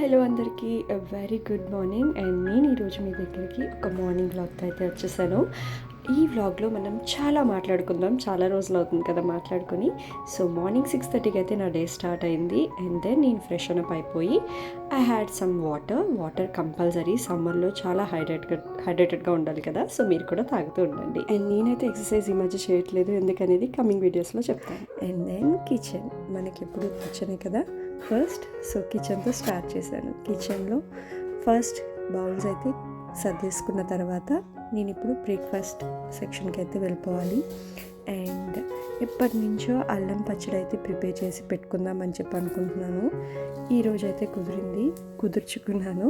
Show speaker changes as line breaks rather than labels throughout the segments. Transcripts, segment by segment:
Hello అందరికీ very good morning. And నేను ఈరోజు మీ దగ్గరికి ఒక మార్నింగ్ వ్లాగ్తో అయితే వచ్చేసాను. ఈ వ్లాగ్లో మనం చాలా మాట్లాడుకుందాం. చాలా రోజులు అవుతుంది కదా మాట్లాడుకొని. సో మార్నింగ్ 6:30కి అయితే నా డే స్టార్ట్ అయింది. అండ్ దెన్ నేను ఫ్రెష్ అప్ అయిపోయి I had some water compulsory. సమ్మర్లో చాలా హైడ్రేటెడ్గా ఉండాలి కదా, సో మీరు కూడా తాగుతూ ఉండండి. అండ్ నేనైతే ఎక్సర్సైజ్ ఈ మధ్య చేయట్లేదు, ఎందుకనేది కమింగ్ వీడియోస్లో చెప్తాను. అండ్ దెన్ కిచెన్, మనకి ఎప్పుడు కిచెనే కదా ఫస్ట్. సో కిచెన్తో స్టార్ట్ చేశాను. కిచెన్లో ఫస్ట్ బౌల్స్ అయితే సర్దేసుకున్న తర్వాత నేను ఇప్పుడు బ్రేక్ఫాస్ట్ సెక్షన్కి అయితే వెళ్ళిపోవాలి. అండ్ ఎప్పటి నుంచో అల్లం పచ్చడి అయితే ప్రిపేర్ చేసి పెట్టుకుందామని చెప్పి అనుకుంటున్నాను. ఈరోజు అయితే కుదుర్చుకున్నాను.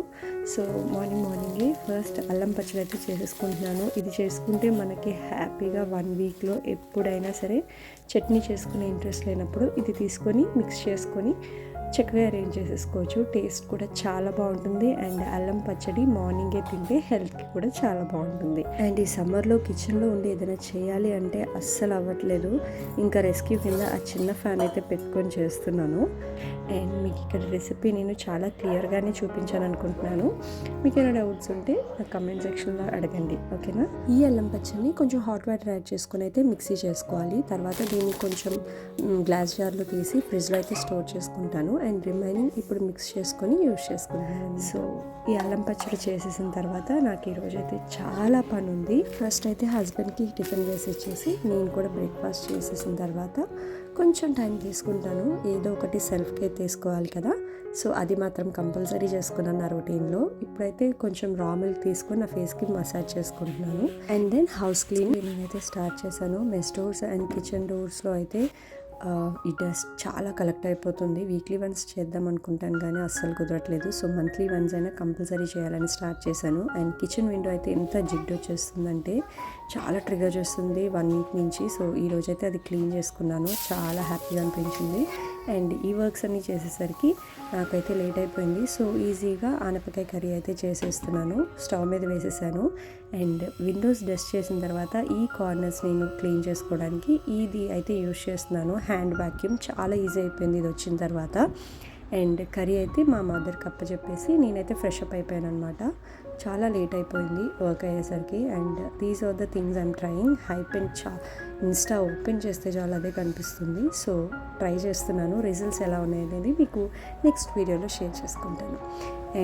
సో మార్నింగే ఫస్ట్ అల్లం పచ్చడి అయితే చేసేసుకుంటున్నాను. ఇది చేసుకుంటే మనకి హ్యాపీగా 1 వీక్లో ఎప్పుడైనా సరే చట్నీ చేసుకునే ఇంట్రెస్ట్ లేనప్పుడు ఇది తీసుకొని మిక్స్ చేసుకొని చక్కగా అరేంజ్ చేసేసుకోవచ్చు. టేస్ట్ కూడా చాలా బాగుంటుంది. అండ్ అల్లం పచ్చడి మార్నింగే తింటే హెల్త్కి కూడా చాలా బాగుంటుంది. అండ్ ఈ సమ్మర్లో కిచెన్లో ఉండి ఏదైనా చేయాలి అంటే అస్సలు అవ్వట్లేదు. ఇంకా రెస్క్యూ కింద ఆ చిన్న ఫ్యాన్ అయితే పెట్టుకొని చేస్తున్నాను. అండ్ మీకు ఇక్కడ రెసిపీ నేను చాలా క్లియర్గానే చూపించాను అనుకుంటున్నాను. మీకు ఏమైనా డౌట్స్ ఉంటే నా కమెంట్ సెక్షన్లో అడగండి, ఓకేనా. ఈ అల్లం పచ్చడిని కొంచెం హాట్ వాటర్ యాడ్ చేసుకొని అయితే మిక్సీ చేసుకోవాలి. తర్వాత దీన్ని కొంచెం గ్లాస్ జార్లో తీసి ఫ్రిడ్జ్లో అయితే స్టోర్ చేసుకుంటాను. అండ్ రిమైనింగ్ ఇప్పుడు మిక్స్ చేసుకొని యూజ్ చేసుకుంటాను. సో ఈ అల్లం పచ్చడి చేసేసిన తర్వాత నాకు ఈరోజు అయితే చాలా పని ఉంది. ఫస్ట్ అయితే హస్బెండ్కి టిఫిన్ వేసి ఇచ్చేసి నేను కూడా బ్రేక్ఫాస్ట్ చేసేసిన తర్వాత కొంచెం టైం తీసుకుంటాను. ఏదో ఒకటి సెల్ఫ్ కేర్ తీసుకోవాలి కదా, సో అది మాత్రం కంపల్సరీ చేసుకున్నాను నా రొటీన్లో. ఇప్పుడైతే కొంచెం రా మిల్క్ తీసుకొని నా ఫేస్కి మసాజ్ చేసుకుంటున్నాను. అండ్ దెన్ హౌస్ క్లీనింగ్ అయితే స్టార్ట్ చేశాను. మెస్ డోర్స్ అండ్ కిచెన్ డోర్స్లో అయితే ఈ డస్ట్ చాలా కలెక్ట్ అయిపోతుంది. వీక్లీ వన్స్ చేద్దాం అనుకుంటాను కానీ అస్సలు కుదరట్లేదు. సో మంత్లీ వన్స్ అయినా కంపల్సరీ చేయాలని స్టార్ట్ చేశాను. అండ్ కిచెన్ విండో అయితే ఎంత జిడ్డు వచ్చేస్తుందంటే చాలా ట్రిగర్ చేస్తుంది 1 వీక్ నుంచి. సో ఈరోజైతే అది క్లీన్ చేసుకున్నాను, చాలా హ్యాపీగా అనిపించింది. అండ్ ఈ వర్క్స్ అన్నీ చేసేసరికి నాకైతే లేట్ అయిపోయింది. సో ఈజీగా ఆనపకాయ కర్రీ అయితే చేసేస్తున్నాను. స్టవ్ మీద వేసేసాను. అండ్ విండోస్ డస్ట్ చేసిన తర్వాత ఈ కార్నర్స్ నేను క్లీన్ చేసుకోవడానికి ఇది అయితే యూజ్ చేస్తున్నాను. హ్యాండ్ వ్యాక్యూమ్ చాలా ఈజీ అయిపోయింది ఇది వచ్చిన తర్వాత. అండ్ కర్రీ అయితే మా మదర్కి అప్పచెప్పేసి నేనైతే ఫ్రెష్ అప్ అయిపోయాను అనమాట. చాలా లేట్ అయిపోయింది వర్క్ అయ్యేసరికి. And these are the things I'm trying. Insta open చేస్తే చాలా అదే కనిపిస్తుంది. సో ట్రై చేస్తున్నాను. రిజల్ట్స్ ఎలా ఉన్నాయనేది మీకు నెక్స్ట్ వీడియోలో షేర్ చేసుకుంటాను.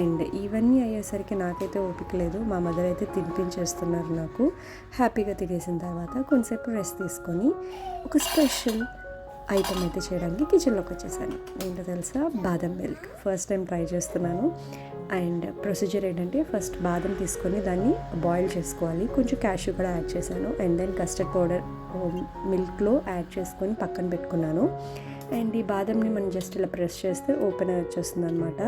అండ్ ఇవన్నీ అయ్యేసరికి నాకైతే ఓపిక లేదు. మా మదర్ అయితే తినిపించేస్తున్నారు నాకు. హ్యాపీగా తినేసిన తర్వాత కొంతసేపు రెస్ట్ తీసుకొని ఒక స్పెషల్ ఐటమ్ అయితే చేయడానికి కిచెన్లోకి వచ్చేసాను. ఏంటో తెలుసా, బాదం మిల్క్. ఫస్ట్ టైం ట్రై చేస్తున్నాను. అండ్ ప్రొసీజర్ ఏంటంటే ఫస్ట్ బాదం తీసుకొని దాన్ని బాయిల్ చేసుకోవాలి. కొంచెం క్యాష్యూ కూడా యాడ్ చేశాను. అండ్ దెన్ కస్టర్డ్ పౌడర్ మిల్క్లో యాడ్ చేసుకొని పక్కన పెట్టుకున్నాను. అండ్ ఈ బాదంని మనం జస్ట్ ఇలా ప్రెస్ చేస్తే ఓపెన్ వచ్చేస్తుంది అనమాట.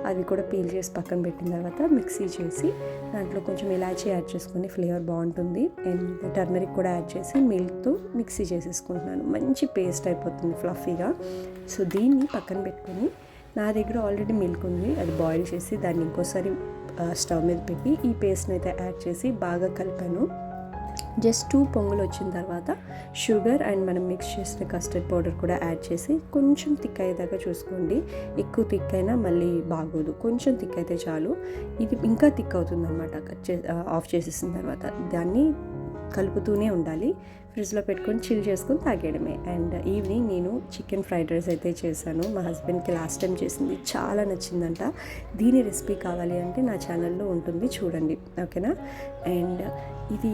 అవి కూడా పీల్ చేసి పక్కన పెట్టిన తర్వాత మిక్సీ చేసి దాంట్లో కొంచెం ఇలాచీ యాడ్ చేసుకొని ఫ్లేవర్ బాగుంటుంది. అండ్ టర్మరిక్ కూడా యాడ్ చేసి మిల్క్తో మిక్సీ చేసేసుకుంటున్నాను. మంచి పేస్ట్ అయిపోతుంది ఫ్లఫీగా. సో దీన్ని పక్కన పెట్టుకొని నా దగ్గర ఆల్రెడీ మిల్క్ ఉంది, అది బాయిల్ చేసి దాన్ని ఇంకోసారి స్టవ్ మీద పెట్టి ఈ పేస్ట్ని అయితే యాడ్ చేసి బాగా కలిపాను. జస్ట్ 2 పొంగులు వచ్చిన తర్వాత షుగర్ అండ్ మనం మిక్స్ చేసిన కస్టర్డ్ పౌడర్ కూడా యాడ్ చేసి కొంచెం థిక్ అయ్యేదాకా చూసుకోండి. ఎక్కువ థిక్ అయినా మళ్ళీ బాగోదు, కొంచెం థిక్ అయితే చాలు. ఇది ఇంకా థిక్ అవుతుంది అన్నమాట. ఆఫ్ చేసేసిన తర్వాత దాన్ని కలుపుతూనే ఉండాలి. ఫ్రిడ్జ్లో పెట్టుకొని చిల్ చేసుకొని తాగేయడమే. అండ్ ఈవినింగ్ నేను చికెన్ ఫ్రైడ్ రైస్ అయితే చేశాను. మా హస్బెండ్కి లాస్ట్ టైం చేసింది చాలా నచ్చిందంట. దీని రెసిపీ కావాలి అంటే నా ఛానల్లో ఉంటుంది, చూడండి, ఓకేనా. అండ్ ఇది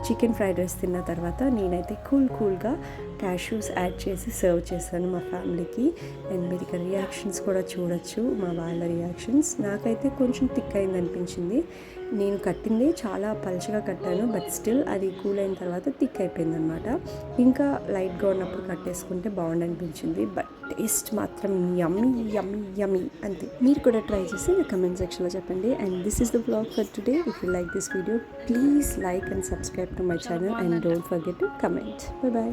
చికెన్ ఫ్రైడ్ రైస్ తిన్న తర్వాత నేనైతే కూల్గా క్యాష్యూస్ యాడ్ చేసి సర్వ్ చేశాను మా ఫ్యామిలీకి. అండ్ మీరు ఇక్కడ రియాక్షన్స్ కూడా చూడొచ్చు, మా వాళ్ళ రియాక్షన్స్. నాకైతే కొంచెం థిక్ అయింది అనిపించింది. నేను కట్టింది చాలా పలుచగా కట్టాను, బట్ స్టిల్ అది కూల్ అయిన తర్వాత థిక్ అయిపోయింది అనమాట. ఇంకా లైట్గా ఉన్నప్పుడు కట్టేసుకుంటే బాగుండి అనిపించింది. బట్ టేస్ట్ మాత్రం యమ్మీ అంతే. మీరు కూడా ట్రై చేసి నా కమెంట్ సెక్షన్లో చెప్పండి. And this is the vlog for today. If you like this video please like and subscribe to my channel and don't forget to comment. By.